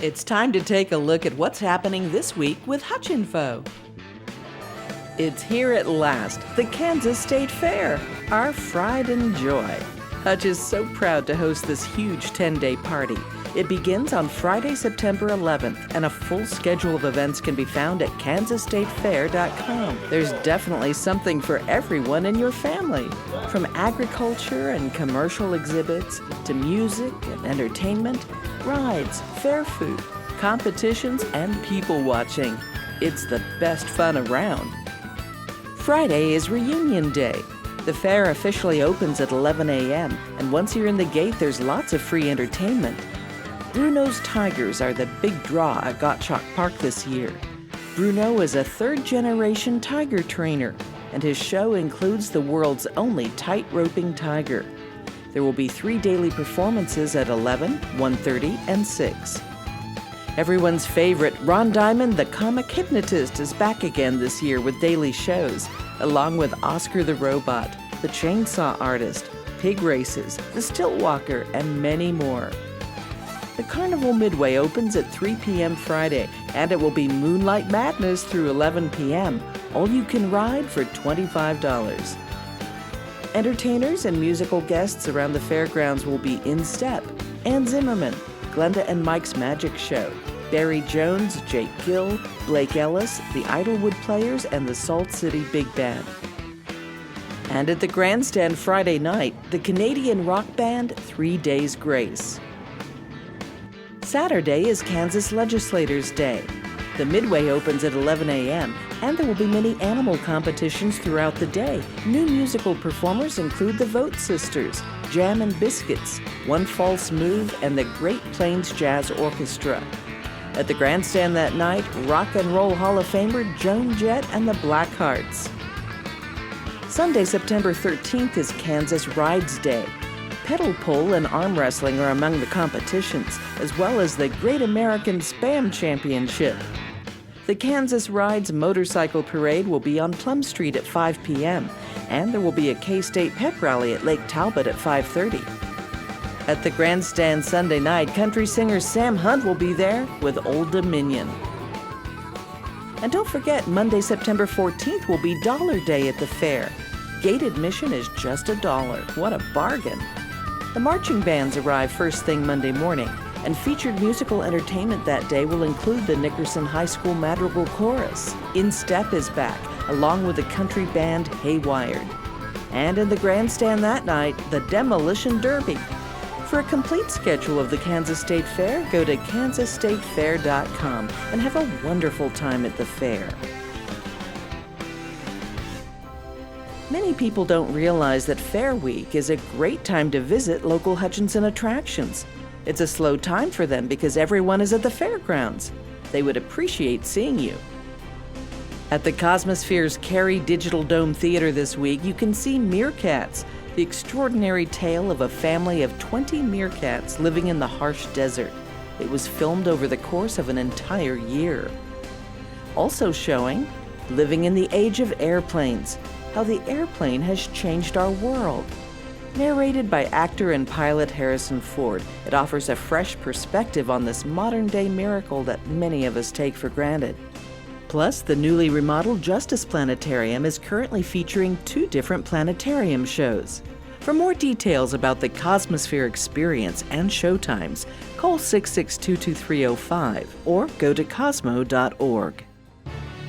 It's time to take a look at what's happening this week with HutchInfo. It's here at last, the Kansas State Fair, our pride and joy. Hutch is so proud to host this huge 10-day party. It begins on Friday, September 11th, and a full schedule of events can be found at kansasstatefair.com. There's definitely something for everyone in your family, from agriculture and commercial exhibits to music and entertainment, rides, fair food, competitions, and people watching. It's the best fun around. Friday is Reunion Day. The fair officially opens at 11 a.m., and once you're in the gate, there's lots of free entertainment. Bruno's Tigers are the big draw at Gottschalk Park this year. Bruno is a third-generation tiger trainer, and his show includes the world's only tight-roping tiger. There will be 3 daily performances at 11, 1:30, and 6. Everyone's favorite, Ron Diamond, the comic hypnotist, is back again this year with daily shows, along with Oscar the Robot, the Chainsaw Artist, Pig Races, the Stilt Walker, and many more. The Carnival Midway opens at 3 p.m. Friday, and it will be Moonlight Madness through 11 p.m., all you can ride for $25. Entertainers and musical guests around the fairgrounds will be In Step, Ann Zimmerman, Glenda and Mike's Magic Show, Barry Jones, Jake Gill, Blake Ellis, the Idlewood Players, and the Salt City Big Band. And at the grandstand Friday night, the Canadian rock band 3 Days Grace. Saturday is Kansas Legislators' Day. The Midway opens at 11 a.m., and there will be many animal competitions throughout the day. New musical performers include the Vote Sisters, Jam and Biscuits, One False Move, and the Great Plains Jazz Orchestra. At the grandstand that night, Rock and Roll Hall of Famer Joan Jett and the Blackhearts. Sunday, September 13th is Kansas Rides Day. Pedal pole and arm wrestling are among the competitions, as well as the Great American Spam Championship. The Kansas Rides Motorcycle Parade will be on Plum Street at 5 p.m., and there will be a K-State pep rally at Lake Talbot at 5:30. At the grandstand Sunday night, country singer Sam Hunt will be there with Old Dominion. And don't forget, Monday, September 14th will be Dollar Day at the fair. Gate admission is just $1. What a bargain! The marching bands arrive first thing Monday morning, and featured musical entertainment that day will include the Nickerson High School Madrigal Chorus. In Step is back, along with the country band Haywired. And in the grandstand that night, the Demolition Derby. For a complete schedule of the Kansas State Fair, go to kansasstatefair.com and have a wonderful time at the fair. Many people don't realize that Fair Week is a great time to visit local Hutchinson attractions. It's a slow time for them because everyone is at the fairgrounds. They would appreciate seeing you. At the Cosmosphere's Cary Digital Dome Theater this week, you can see Meerkats, the extraordinary tale of a family of 20 meerkats living in the harsh desert. It was filmed over the course of an entire year. Also showing Living in the Age of Airplanes, how the airplane has changed our world. Narrated by actor and pilot Harrison Ford, it offers a fresh perspective on this modern-day miracle that many of us take for granted. Plus, the newly remodeled Justice Planetarium is currently featuring 2 different planetarium shows. For more details about the Cosmosphere experience and showtimes, call 662-2305 or go to cosmo.org.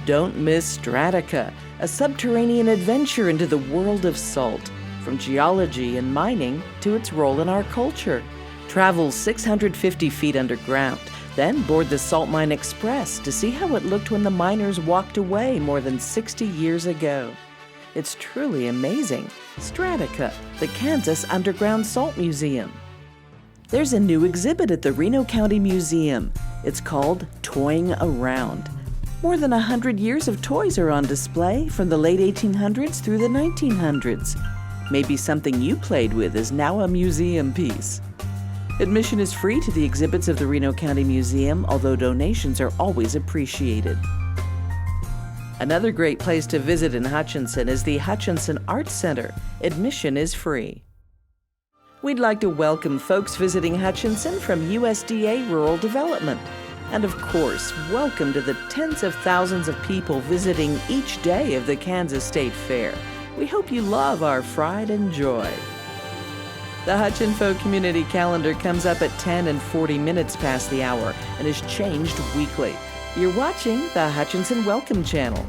Don't miss Strataca, a subterranean adventure into the world of salt, from geology and mining to its role in our culture. Travel 650 feet underground, then board the Salt Mine Express to see how it looked when the miners walked away more than 60 years ago. It's truly amazing. Strataca, the Kansas Underground Salt Museum. There's a new exhibit at the Reno County Museum. It's called Toying Around. More than 100 years of toys are on display from the late 1800s through the 1900s. Maybe something you played with is now a museum piece. Admission is free to the exhibits of the Reno County Museum, although donations are always appreciated. Another great place to visit in Hutchinson is the Hutchinson Arts Center. Admission is free. We'd like to welcome folks visiting Hutchinson from USDA Rural Development. And of course, welcome to the tens of thousands of people visiting each day of the Kansas State Fair. We hope you love our pride and joy. The HutchInfo community calendar comes up at 10 and 40 minutes past the hour and is changed weekly. You're watching the Hutchinson Welcome Channel.